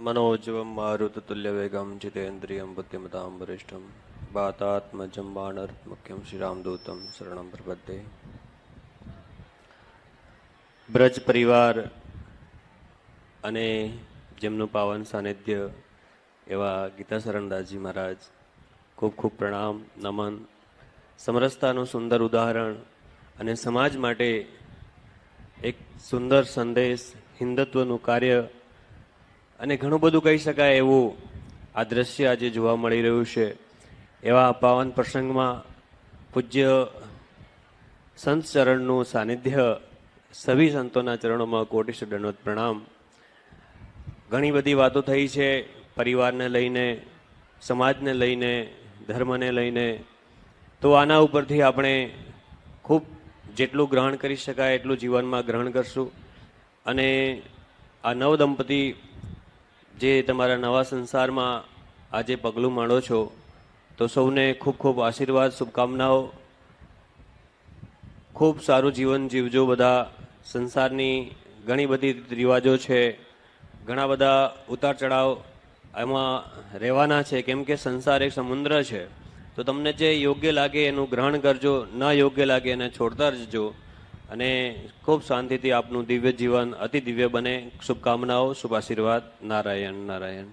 मनोजवं मारुततुल्यवेगं जितेन्द्रियं बुद्धिमतां वरिष्ठं वातात्मजं वानरमुख्यं श्रीरामदूतं शरणं प्रपद्ये। બ્રજ પરિવાર અને જેમનું પાવન સાનિધ્ય એવા ગીતાશરણદાસજી મહારાજ, ખૂબ ખૂબ પ્રણામ, નમન. સમરસતાનું સુંદર ઉદાહરણ અને સમાજ માટે એક સુંદર સંદેશ, હિન્દુત્વનું કાર્ય અને ઘણું બધું કહી શકાય એવું આ દ્રશ્ય આજે જોવા મળી રહ્યું છે. એવા પાવન પ્રસંગમાં પૂજ્ય સંત ચરણનું સાનિધ્ય, સભી સંતોના ચરણોમાં કોટિશ દંડવત પ્રણામ. ઘણી બધી વાતો થઈ છે, પરિવારને લઈને, સમાજને લઈને, ધર્મને લઈને. તો આના ઉપરથી આપણે ખૂબ જેટલું ગ્રહણ કરી શકાય એટલું જીવનમાં ગ્રહણ કરશું. અને આ નવ દંપતી જે તમારા નવા સંસારમાં આજે પગલું માંડો છો, તો સૌને ખૂબ ખૂબ આશીર્વાદ, શુભકામનાઓ. ખૂબ સારું જીવન જીવજો. બધા સંસારની ઘણી બધી રિવાજો છે, ઘણા બધા ઉતાર ચઢાવ એમાં રહેવાના છે, કેમ કે સંસાર એક સમુદ્ર છે. તો તમને જે યોગ્ય લાગે એનું ગ્રહણ કરજો, ન યોગ્ય લાગે એને છોડતા જજો. અને ખૂબ શાંતિથી આપનું દિવ્ય જીવન અતિ દિવ્ય બને. શુભકામનાઓ, શુભ આશીર્વાદ. નારાયણ નારાયણ.